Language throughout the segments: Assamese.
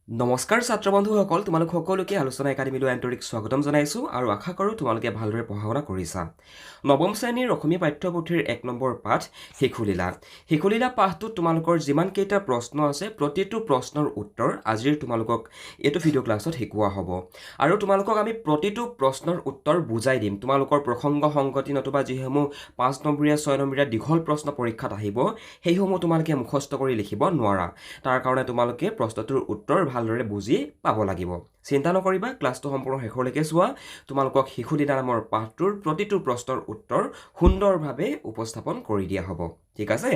নমস্কাৰ ছাত্ৰ বন্ধুসকল তোমালোক সকলোকে আলোচনা একাডেমীলৈ আন্তৰিক স্বাগতম জনাইছোঁ আৰু আশা কৰোঁ তোমালোকে ভালদৰে পঢ়া শুনা কৰিছা নৱম শ্ৰেণীৰ অসমীয়া পাঠ্যপুথিৰ ১ নম্বৰ পাঠ শিশুলীলা পাঠটোত তোমালোকৰ যিমানকেইটা প্ৰশ্ন আছে প্ৰতিটো প্ৰশ্নৰ উত্তৰ আজিৰ তোমালোকক এইটো ভিডিঅ' ক্লাছত শিকোৱা হ'ব আৰু তোমালোকক আমি প্ৰতিটো প্ৰশ্নৰ উত্তৰ বুজাই দিম তোমালোকৰ প্ৰসংগ সংগতি নতুবা যিসমূহ ৫ নম্বৰীয়া ৬ নম্বৰীয়া দীঘল প্ৰশ্ন পৰীক্ষাত আহিব সেইসমূহ তোমালোকে মুখস্থ কৰি লিখিব নোৱাৰা তাৰ কাৰণে তোমালোকে প্ৰশ্নটোৰ উত্তৰ ভালদৰে বুজি পাব লাগিব চিন্তা নকৰিবা ক্লাছটো সম্পূৰ্ণ শেষলৈকে চোৱা তোমালোকক শিশুলীলা নামৰ পাঠটোৰ প্ৰতিটো প্ৰশ্নৰ উত্তৰ সুন্দৰভাৱে উপস্থাপন কৰি দিয়া হ'ব ঠিক আছে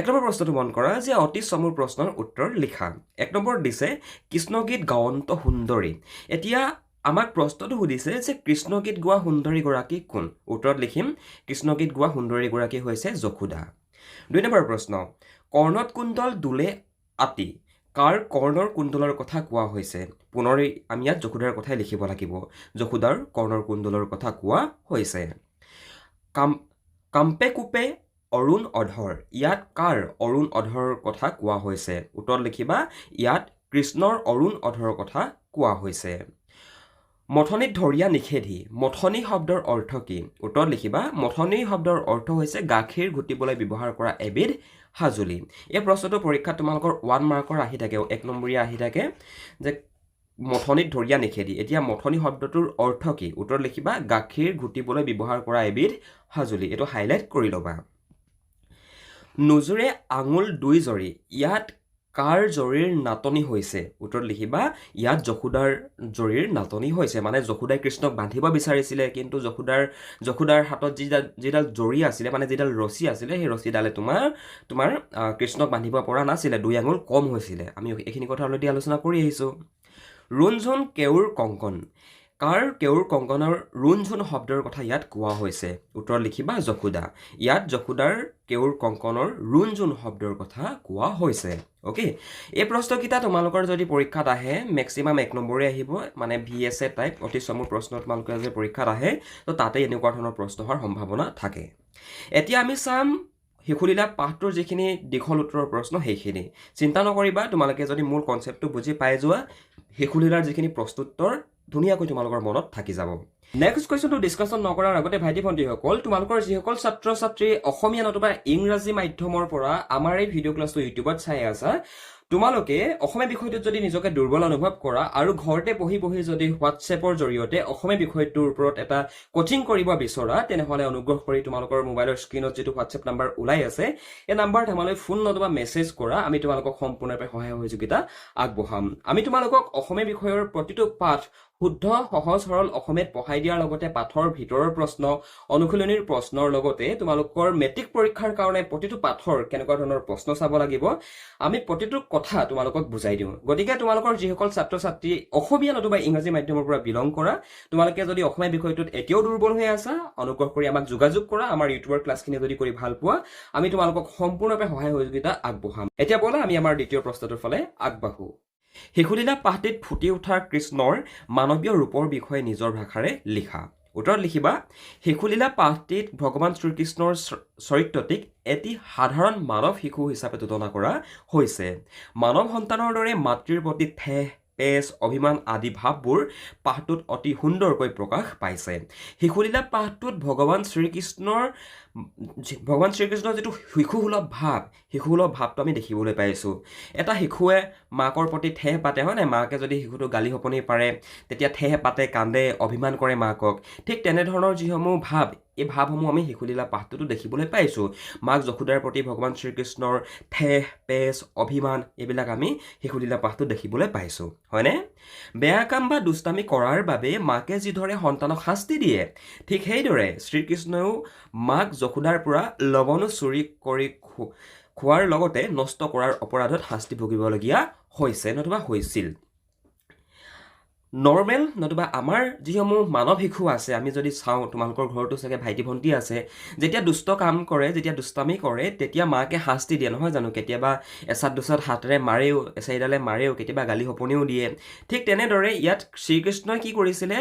১ নম্বৰ প্ৰশ্নটো মন কৰা যে অতি চমুৰ প্ৰশ্নৰ উত্তৰ লিখা ১ নম্বৰ দিছে কৃষ্ণগীত গাৱন্ত সুন্দৰী এতিয়া আমাক প্ৰশ্নটো সুধিছে যে কৃষ্ণগীত গোৱা সুন্দৰীগৰাকী কোন উত্তৰত লিখিম কৃষ্ণগীত গোৱা সুন্দৰীগৰাকী হৈছে যশোদা ২ নম্বৰ প্ৰশ্ন কৰ্ণত কুণ্ডল দুলে আতি কাৰ কৰ্ণৰ কুণ্ডলৰ কথা কোৱা হৈছে পুনৰ আমি ইয়াত যশোদাৰ কথাই লিখিব লাগিব যশোদাৰ কৰ্ণৰ কুণ্ডলৰ কথা কোৱা হৈছে কাম্পে কুপে অৰুণ অধৰ ইয়াত কাৰ অৰুণ অধৰৰ কথা কোৱা হৈছে উত্তৰত লিখিবা ইয়াত কৃষ্ণৰ অৰুণ অধৰৰ কথা কোৱা হৈছে মথনিত ধৰিয়া নিষেধি মথনি শব্দৰ অৰ্থ কি উত্তৰত লিখিবা মথনি শব্দৰ অৰ্থ হৈছে গাখীৰ ঘুটিবলৈ ব্যৱহাৰ কৰা এবিধ হাজুলি এই প্ৰশ্নটো পৰীক্ষাত তোমালোকৰ 1 মাৰ্কৰ আহি থাকে ১ নম্বৰীয়া আহি থাকে যে মথনিত ধৰিয়া নিষেধি এতিয়া মথনি শব্দটোৰ অৰ্থ কি উত্তৰত লিখিবা গাখীৰ ঘুটিবলৈ ব্যৱহাৰ কৰা এবিধ হাজুলি এইটো হাইলাইট কৰি ল'বা নুজুৰে আঙুল দুই জৰি ইয়াত কাৰ জৰিৰ নাটনি হৈছে উত্তৰত লিখিবা ইয়াত যশোদাৰ জৰিৰ নাটনি হৈছে মানে যশোদাই কৃষ্ণক বান্ধিব বিচাৰিছিলে কিন্তু যশোদাৰ হাতত যিডাল জৰি আছিলে মানে যিডাল ৰছী আছিলে সেই ৰছীডালে তোমাৰ কৃষ্ণক বান্ধিব পৰা নাছিলে দুই আঙুল কম হৈছিলে আমি এইখিনি কথা অলৰেডি আলোচনা কৰি আহিছোঁ ৰুণঝুণ কেউৰ কংকন কাৰ কেউৰ কংকনৰ ৰুণঝুণ শব্দৰ কথা ইয়াত কোৱা হৈছে উত্তৰত লিখিবা যশোদা ইয়াত যশোদাৰ কেউৰ কংকনৰ ৰুণঝুণ শব্দৰ কথা কোৱা হৈছে অ'কে এই প্ৰশ্নকেইটা তোমালোকৰ যদি পৰীক্ষাত আহে মেক্সিমাম ১ নম্বৰে আহিব মানে VSA টাইপ অতি চমুৰ প্ৰশ্ন তোমালোকৰ যদি পৰীক্ষাত আহে তো তাতে এনেকুৱা ধৰণৰ প্ৰশ্ন হোৱাৰ সম্ভাৱনা থাকে এতিয়া আমি চাম শিশুলীলা পাঠটোৰ যিখিনি দীঘল উত্তৰৰ প্ৰশ্ন সেইখিনি চিন্তা নকৰিবা তোমালোকে যদি মূল কনচেপ্টটো বুজি পাই যোৱা শিশুলীলাৰ যিখিনি প্ৰশ্নোত্তৰ ধুনীয়াকৈ তোমালোকৰ মনত থাকি যাব নেক্সট কুৱেশ্যনটো ডিছকাশ্যন নকৰাৰ আগতে ভাইটি ভণ্টিসকল তোমালোকৰ যিসকল ছাত্ৰ ছাত্ৰী অসমীয়া নতুবা ইংৰাজী মাধ্যমৰ পৰা আমাৰ এই ভিডিঅ' ক্লাছটো ইউটিউবত চাই আছা তোমালোকে অসমীয়া বিষয়টোত যদি নিজকে দুৰ্বল অনুভৱ কৰা আৰু ঘৰতে বহি যদি হোৱাটছএপৰ জৰিয়তে অসমীয়া বিষয়টোৰ ওপৰত এটা কোচিং কৰিব বিচৰা তেনেহ'লে অনুগ্ৰহ কৰি তোমালোকৰ মোবাইলৰ স্ক্ৰীনত যিটো হোৱাটছএপ নাম্বাৰ ওলাই আছে এই নাম্বাৰত আমালৈ ফোন নতুবা মেছেজ কৰা আমি তোমালোকক সম্পূৰ্ণৰূপে সহায় সহযোগিতা আগবঢ়াম আমি তোমালোকক অসমীয়া বিষয়ৰ প্ৰতিটো পাঠ শুদ্ধ সহজ সৰল অসমীয়াত পঢ়াই দিয়াৰ লগতে পাঠৰ ভিতৰৰ প্ৰশ্ন অনুশীলনীৰ প্ৰশ্নৰ লগতে তোমালোকৰ মেট্ৰিক পৰীক্ষাৰ কাৰণে প্ৰতিটো পাঠৰ কেনেকুৱা ধৰণৰ প্ৰশ্ন চাব লাগিব আমি প্ৰতিটো কথা তোমালোকক বুজাই দিওঁ গতিকে তোমালোকৰ যিসকল ছাত্ৰ ছাত্ৰী অসমীয়া নতুবা ইংৰাজী মাধ্যমৰ পৰা বিলং কৰা তোমালোকে যদি অসমীয়া বিষয়টোত এতিয়াও দুৰ্বল হৈ আছা অনুগ্ৰহ কৰি আমাক যোগাযোগ কৰা আমাৰ ইউটিউবৰ ক্লাছখিনি যদি কৰি ভাল পোৱা আমি তোমালোকক সম্পূৰ্ণৰূপে সহায় সহযোগিতা আগবঢ়াম এতিয়া বলা আমি আমাৰ দ্বিতীয় প্ৰশ্নটোৰ ফালে আগবাঢ়ো শিশুলীলা পাঠটিত ফুটি উঠা কৃষ্ণৰ মানৱীয় ৰূপৰ বিষয়ে নিজৰ ভাষাৰে লিখা উত্তৰত লিখিবা শিশুলীলা পাঠটিত ভগৱান শ্ৰীকৃষ্ণৰ চৰিত্ৰটিক এটি সাধাৰণ মানৱ শিশু হিচাপে তুলনা কৰা হৈছে মানৱ সন্তানৰ দৰে মাতৃৰ প্ৰতি ঠেহ পেচ অভিমান আদি ভাৱবোৰ পাঠটোত অতি সুন্দৰকৈ প্ৰকাশ পাইছে শিশুলীলা পাঠটোত ভগৱান শ্ৰীকৃষ্ণৰ যিটো শিশুসুলভ ভাৱটো আমি দেখিবলৈ পাইছোঁ এটা শিশুৱে মাকৰ প্ৰতি ঠেহ পাতে হয় নাই মাকে যদি শিশুটো গালি শপনি পাৰে তেতিয়া ঠেহ পাতে কান্দে অভিমান কৰে মাকক ঠিক তেনেধৰণৰ যিসমূহ ভাৱ এই ভাৱসমূহ আমি শিশুলীলা পাঠটোতো দেখিবলৈ পাইছোঁ মাক যশোদাৰ প্ৰতি ভগৱান শ্ৰীকৃষ্ণৰ ঠেহ পেচ অভিমান এইবিলাক আমি শিশুলীলা পাঠটো দেখিবলৈ পাইছোঁ হয়নে বেয়া কাম বা দুষ্টামি কৰাৰ বাবে মাকে যিদৰে সন্তানক শাস্তি দিয়ে ঠিক সেইদৰে শ্ৰীকৃষ্ণয়েও মাক যশোদাৰ পৰা লৱণো চুৰি কৰি খোৱাৰ লগতে নষ্ট কৰাৰ অপৰাধত শাস্তি ভুগিবলগীয়া হৈছে নতুবা হৈছিল নৰ্মেল নতুবা আমাৰ যিসমূহ মানৱ শিশু আছে আমি যদি চাওঁ তোমালোকৰ ঘৰতো চাগে ভাইটি ভণ্টি আছে যেতিয়া দুষ্ট কাম কৰে যেতিয়া দুষ্টামি কৰে তেতিয়া মাকে শাস্তি দিয়ে নহয় জানো কেতিয়াবা এচাত দুচাত হাতেৰে মাৰেও এচাৰিডালে মাৰেও কেতিয়াবা গালি শপনিও দিয়ে ঠিক তেনেদৰে ইয়াত শ্ৰীকৃষ্ণই কি কৰিছিলে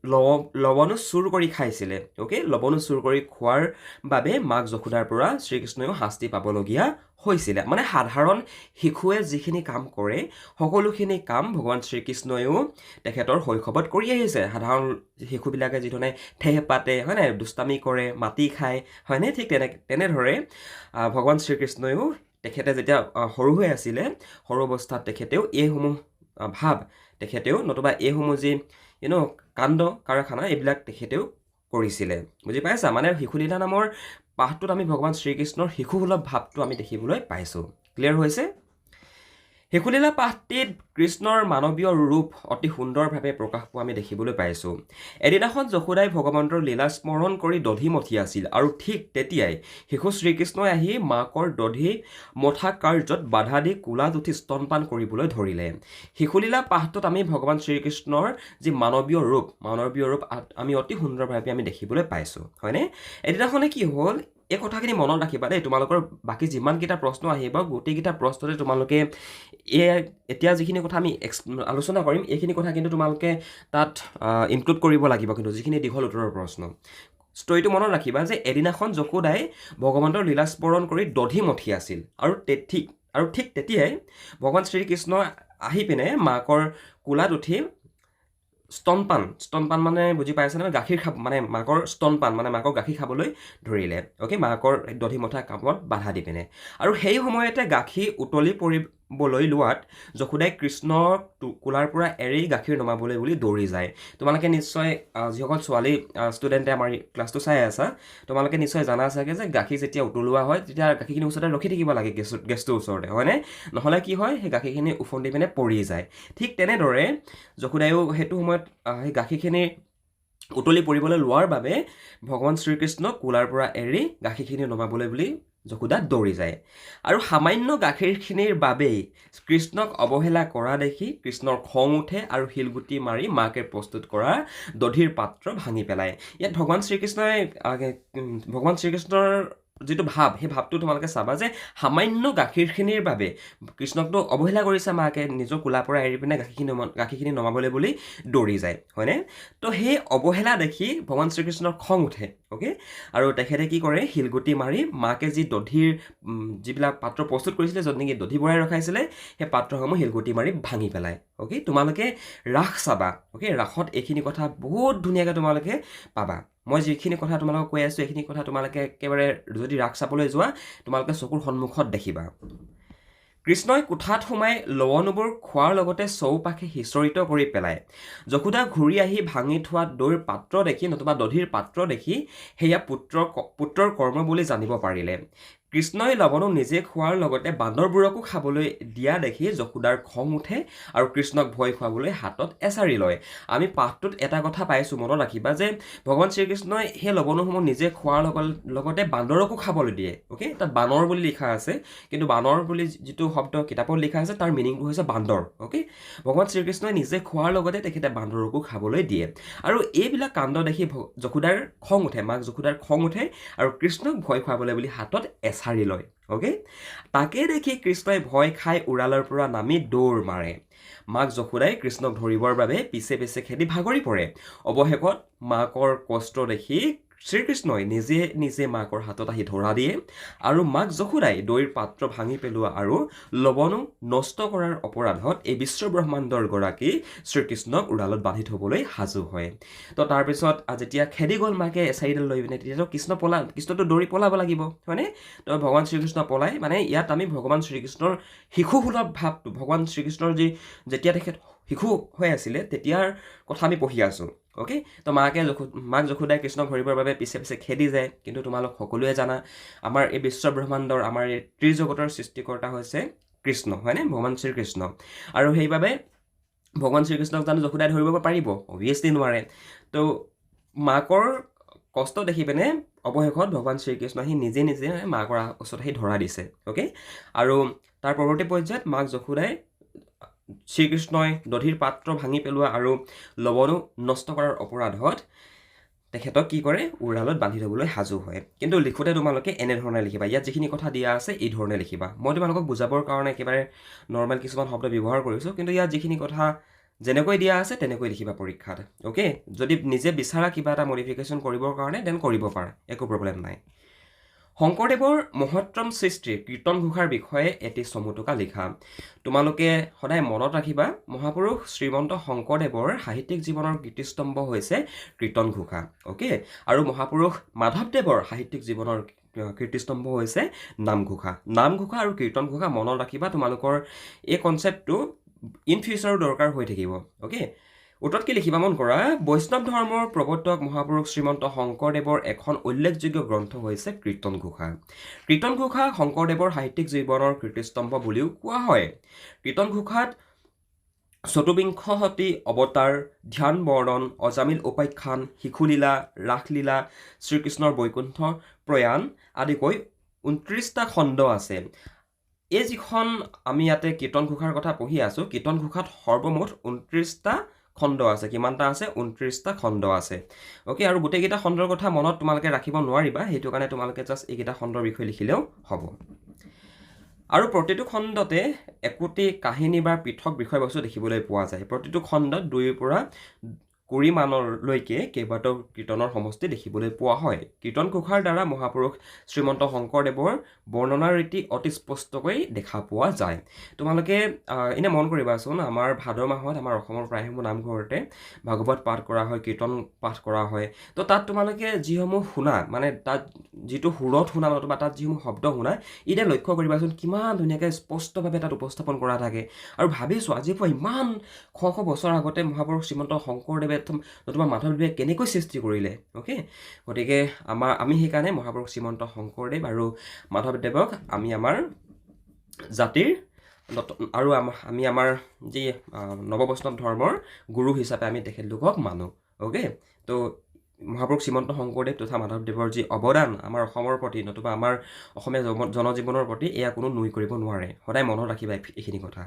লৱণো চুৰ কৰি খাইছিলে অ'কে লৱণো চুৰ কৰি খোৱাৰ বাবে মাক যশোদাৰ পৰা শ্ৰীকৃষ্ণইও শাস্তি পাবলগীয়া হৈছিলে মানে সাধাৰণ শিশুৱে যিখিনি কাম কৰে সকলোখিনি কাম ভগৱান শ্ৰীকৃষ্ণইও তেখেতৰ শৈশৱত কৰি আহিছে সাধাৰণ শিশুবিলাকে যিধৰণে ঠেহ পাতে হয় নাই দুষ্টামি কৰে মাটি খায় হয়নে ঠিক তেনেদৰে ভগৱান শ্ৰীকৃষ্ণইও তেখেতে যেতিয়া সৰু হৈ আছিলে সৰু অৱস্থাত তেখেতেও এইসমূহ ভাৱ তেখেতেও নতুবা এইসমূহ যি কাণ্ড কাৰখানা এইবিলাক তেখেতেও কৰিছিলে বুজি পাইছা মানে শিশুলীলা নামৰ পাঠটোত আমি ভগৱান শ্ৰীকৃষ্ণৰ শিশুসুলভ ভাৱটো আমি দেখিবলৈ পাইছোঁ ক্লিয়াৰ হৈছে শিশুলীলা পাঠটিত কৃষ্ণৰ মানৱীয় ৰূপ অতি সুন্দৰভাৱে প্ৰকাশ পোৱা আমি দেখিবলৈ পাইছোঁ এদিনাখন যশোদাই ভগৱন্তৰ লীলা স্মৰণ কৰি দধি মথি আছিল আৰু ঠিক তেতিয়াই শিশু শ্ৰীকৃষ্ণই আহি মাকৰ দধি মথা কাৰ্যত বাধা দি কোলাত উঠি স্তনপান কৰিবলৈ ধৰিলে শিশুলীলা পাঠটোত আমি ভগৱান শ্ৰীকৃষ্ণৰ যি মানৱীয় ৰূপ আমি অতি সুন্দৰভাৱে আমি দেখিবলৈ পাইছোঁ হয়নে এদিনাখনে কি হ'ল এই কথাখিনি মনত ৰাখিবা দেই তোমালোকৰ বাকী যিমানকেইটা প্ৰশ্ন আহিব গোটেইকেইটা প্ৰশ্নতে তোমালোকে এতিয়া যিখিনি কথা আমি আলোচনা কৰিম এইখিনি কথা কিন্তু তোমালোকে তাত ইনক্লুড কৰিব লাগিব কিন্তু যিখিনি দীঘল উত্তৰৰ প্ৰশ্ন ষ্টৰিটো মনত ৰাখিবা যে এদিনাখন যশোদাই ভগৱন্তৰ লীলা স্মৰণ কৰি দধি মথি আছিল আৰু ঠিক তেতিয়াই ভগৱান শ্ৰীকৃষ্ণ আহি পিনে মাকৰ কোলাত উঠি স্তনপান মানে বুজি পাইছে নহয় গাখীৰ মানে মাকৰ স্তনপান মানে মাকৰ গাখীৰ খাবলৈ ধৰিলে অ'কে মাকৰ দধি মথা কামত বাধা দি পিনে আৰু সেই সময়তে গাখীৰ উতলি পৰিবলৈ লোৱাত যশোদাই কৃষ্ণক কোলাৰ পৰা এৰি গাখীৰ নমাবলৈ বুলি দৌৰি যায় তোমালোকে নিশ্চয় যিসকল ছোৱালী ষ্টুডেণ্টে আমাৰ ক্লাছটো চাই আছা তোমালোকে নিশ্চয় জানা চাগে যে গাখীৰ যেতিয়া উতলোৱা হয় তেতিয়া গাখীৰখিনি ওচৰতে ৰখি থাকিব লাগে গেছটোৰ ওচৰতে হয়নে নহ'লে কি হয় সেই গাখীৰখিনি উফন্দি পিনে পৰি যায় ঠিক তেনেদৰে যশোদায়ো সেইটো সময়ত সেই গাখীৰখিনি উতলি পৰিবলৈ লোৱাৰ বাবে ভগৱান শ্ৰীকৃষ্ণক কোলাৰ পৰা এৰি গাখীৰখিনি নমাবলৈ বুলি যশোদা দৌৰি যায় আৰু সামান্য গাখীৰখিনিৰ বাবেই কৃষ্ণক অৱহেলা কৰা দেখি কৃষ্ণৰ খং উঠে আৰু শিলগুটি মাৰি মাকে প্ৰস্তুত কৰা দধিৰ পাত্ৰ ভাঙি পেলায় ইয়াত ভগৱান শ্ৰীকৃষ্ণৰ যিটো ভাৱ সেই ভাৱটো তোমালোকে চাবা যে সামান্য গাখীৰখিনিৰ বাবে কৃষ্ণকটো অৱহেলা কৰিছে মাকে নিজৰ কোলাৰ পৰা এৰি পিনে গাখীৰখিনি নমাবলৈ বুলি দৌৰি যায় হয়নে তো সেই অৱহেলা দেখি ভগৱান শ্ৰীকৃষ্ণৰ খং উঠে অ'কে আৰু তেখেতে কি কৰে শিলগুটি মাৰি মাকে যি দধিৰ যিবিলাক পাত্ৰ প্ৰস্তুত কৰিছিলে য'ত নেকি দধি ভৰাই ৰখাইছিলে সেই পাত্ৰসমূহ শিলগুটি মাৰি ভাঙি পেলায় অ'কে তোমালোকে ৰাস চাবা অ'কে ৰাসত এইখিনি কথা বহুত ধুনীয়াকৈ তোমালোকে পাবা মই যিখিনি কথা তোমালোকক কৈ আছোঁ এইখিনি কথা তোমালোকে একেবাৰে যদি ৰাস চাবলৈ যোৱা তোমালোকে চকুৰ সন্মুখত দেখিবা কৃষ্ণই কোঠাত সোমাই লৱণবোৰ খোৱাৰ লগতে চৌপাশে সিঁচৰিত কৰি পেলায় যশোদা ঘূৰি আহি ভাঙি থোৱা দৈৰ পাত্ৰ দেখি নতুবা দধিৰ পাত্ৰ দেখি সেয়া পুত্ৰৰ কৰ্ম বুলি জানিব পাৰিলে কৃষ্ণই লৱণো নিজে খোৱাৰ লগতে বান্দৰবোৰকো খাবলৈ দিয়া দেখি যশোদাৰ খং উঠে আৰু কৃষ্ণক ভয় খুৱাবলৈ হাতত এচাৰি লয় আমি পাঠটোত এটা কথা পাইছোঁ মনত ৰাখিবা যে ভগৱান শ্ৰীকৃষ্ণই সেই লৱণসমূহ নিজে খোৱাৰ লগতে বান্দৰকো খাবলৈ দিয়ে অ'কে তাত বানৰ বুলি লিখা আছে কিন্তু বানৰ বুলি যিটো শব্দ কিতাপত লিখা আছে তাৰ মিনিংটো হৈছে বান্দৰ অ'কে ভগৱান শ্ৰীকৃষ্ণই নিজে খোৱাৰ লগতে তেখেতে বান্দৰকো খাবলৈ দিয়ে আৰু এইবিলাক কাণ্ড দেখি যশোদাৰ খং উঠে মাক যশোদাৰ খং উঠে আৰু কৃষ্ণক ভয় খুৱাবলৈ বুলি হাতত এচাৰি লয় অ'কে তাকে দেখি কৃষ্ণই ভয় খাই উৰালৰ পৰা নামি দৌৰ মাৰে মাক যশোদাই কৃষ্ণক ধৰিবৰ বাবে পিছে পিছে খেদি ভাগৰি পৰে অৱশেষত মাকৰ কষ্ট দেখি শ্ৰীকৃষ্ণই নিজে মাকৰ হাতত আহি ধৰা দিয়ে আৰু মাক যশোদাই দৈৰ পাত্ৰ ভাঙি পেলোৱা আৰু লৱণো নষ্ট কৰাৰ অপৰাধত এই বিশ্বব্ৰহ্মাণ্ডৰ গৰাকী শ্ৰীকৃষ্ণক উৰালত বান্ধি থ'বলৈ সাজু হয় তো তাৰপিছত যেতিয়া খেদি গ'ল মাকে এচাৰিডাল লৈ পিনে তেতিয়াতো কৃষ্ণটো দৌৰি পলাব লাগিব হয়নে তো ভগৱান শ্ৰীকৃষ্ণ পলাই মানে ইয়াত আমি ভগৱান শ্ৰীকৃষ্ণৰ শিশুসুলভ ভাৱটো ভগৱান শ্ৰীকৃষ্ণৰ যেতিয়া তেখেত শিশু হৈ আছিলে তেতিয়াৰ কথা আমি পঢ়ি আছোঁ অ'কে তো মাক যশোদাই কৃষ্ণক ধৰিবৰ বাবে পিছে পিছে খেদি যায় কিন্তু তোমালোক সকলোৱে জানা আমাৰ এই বিশ্বব্ৰহ্মাণ্ডৰ আমাৰ এই ত্ৰিজগতৰ সৃষ্টিকৰ্তা হৈছে কৃষ্ণ হয়নে ভগৱান শ্ৰীকৃষ্ণ আৰু সেইবাবে ভগৱান শ্ৰীকৃষ্ণক জানো যশোদাই ধৰিব পাৰিব অভিয়াছলি নোৱাৰে তো মাকৰ কষ্ট দেখি পিনে অৱশেষত ভগৱান শ্ৰীকৃষ্ণ আহি নিজে মাকৰ ওচৰত আহি ধৰা দিছে অ'কে আৰু তাৰ পৰৱৰ্তী পৰ্যায়ত মাক যশোদাই শ্ৰীকৃষ্ণই দধিৰ পাত্ৰ ভাঙি পেলোৱা আৰু লৱণো নষ্ট কৰাৰ অপৰাধত তেখেতক কি কৰে উৰালত বান্ধি থ'বলৈ সাজু হয় কিন্তু লিখোঁতে তোমালোকে এনেধৰণে লিখিবা ইয়াত যিখিনি কথা দিয়া আছে এই ধৰণে লিখিবা মই তোমালোকক বুজাবৰ কাৰণে একেবাৰে নৰ্মেল কিছুমান শব্দ ব্যৱহাৰ কৰিছোঁ কিন্তু ইয়াত যিখিনি কথা যেনেকৈ দিয়া আছে তেনেকৈ লিখিবা পৰীক্ষাত অ'কে যদি নিজে বিচাৰা কিবা এটা মডিফিকেশ্যন কৰিবৰ কাৰণে দেন কৰিব পাৰা একো প্ৰব্লেম নাই শংকৰদেৱৰ মহত্তম সৃষ্টিৰ কীৰ্তন ঘোষাৰ বিষয়ে এটি চমুটুকা লিখা তোমালোকে সদায় মনত ৰাখিবা মহাপুৰুষ শ্ৰীমন্ত শংকৰদেৱৰ সাহিত্যিক জীৱনৰ কীৰ্তিস্তম্ভ হৈছে কীৰ্তন ঘোষা অ'কে আৰু মহাপুৰুষ মাধৱদেৱৰ সাহিত্যিক জীৱনৰ কীৰ্তিস্তম্ভ হৈছে নামঘোষা আৰু কীৰ্তন ঘোষা মনত ৰাখিবা তোমালোকৰ এই কনচেপ্টটো ইন ফিউচাৰো দৰকাৰ হৈ থাকিব অ'কে উত্তৰত কি লিখিবা মন কৰা বৈষ্ণৱ ধৰ্মৰ প্ৰৱৰ্তক মহাপুৰুষ শ্ৰীমন্ত শংকৰদেৱৰ এখন উল্লেখযোগ্য গ্ৰন্থ হৈছে কীৰ্তন ঘোষা শংকৰদেৱৰ সাহিত্যিক জীৱনৰ কীৰ্তিস্তম্ভ বুলিও কোৱা হয় কীৰ্তন ঘোষাত চতুৰ্বিংশ শতি অৱতাৰ ধ্যান বৰ্ণন অজামিল উপাখ্যান শিশুলীলা ৰাসলীলা শ্ৰীকৃষ্ণৰ বৈকুণ্ঠ প্ৰয়াণ আদিকৈ 29টা খণ্ড আছে এই যিখন আমি ইয়াতে কীৰ্তন ঘোষাৰ কথা পঢ়ি আছোঁ কীৰ্তন ঘোষাত সৰ্বমুঠ 29টা খণ্ড আছে কিমানটা আছে 29টা খণ্ড আছে অ'কে আৰু গোটেইকেইটা খণ্ডৰ কথা মনত তোমালোকে ৰাখিব নোৱাৰিবা সেইটো কাৰণে তোমালোকে জাষ্ট এইকেইটা খণ্ডৰ বিষয়ে লিখিলেও হ'ব আৰু প্ৰতিটো খণ্ডতে একোটি কাহিনী বা পৃথক বিষয়বস্তু দেখিবলৈ পোৱা যায় প্ৰতিটো খণ্ডত 2ৰ পৰা 20 মানলৈকে কেইবাটাও কীৰ্তনৰ সমষ্টি দেখিবলৈ পোৱা হয় কীৰ্তন ঘোষাৰ দ্বাৰা মহাপুৰুষ শ্ৰীমন্ত শংকৰদেৱৰ বৰ্ণনা ৰীতি অতি স্পষ্টকৈ দেখা পোৱা যায় তোমালোকে এনে মন কৰিবাচোন আমাৰ ভাদ মাহত আমাৰ অসমৰ প্ৰায়সমূহ নামঘৰতে ভাগৱত পাঠ কৰা হয় কীৰ্তন পাঠ কৰা হয় তো তাত তোমালোকে যিসমূহ শুনা মানে তাত যিটো সুৰত শুনা নতুবা তাত যিসমূহ শব্দ শুনা এতিয়া লক্ষ্য কৰিবাচোন কিমান ধুনীয়াকৈ স্পষ্টভাৱে তাত উপস্থাপন কৰা থাকে আৰু ভাবিছোঁ আজিৰ পৰা ইমান শ বছৰ আগতে মহাপুৰুষ শ্ৰীমন্ত শংকৰদেৱে নতুবা মাধৱদেৱে কেনেকৈ সৃষ্টি কৰিলে অ'কে গতিকে আমি সেইকাৰণে মহাপুৰুষ শ্ৰীমন্ত শংকৰদেৱ আৰু মাধৱদেৱক আমি আমাৰ জাতিৰ আৰু আমি আমাৰ যি নৱবৈষ্ণৱ ধৰ্মৰ গুৰু হিচাপে আমি তেখেতলোকক মানো অ'কে তো মহাপুৰুষ শ্ৰীমন্ত শংকৰদেৱ তথা মাধৱদেৱৰ যি অৱদান আমাৰ অসমৰ প্ৰতি নতুবা আমাৰ অসমীয়া জনজীৱনৰ প্ৰতি এয়া কোনো নুই কৰিব নোৱাৰে সদায় মনত ৰাখিবা এইখিনি কথা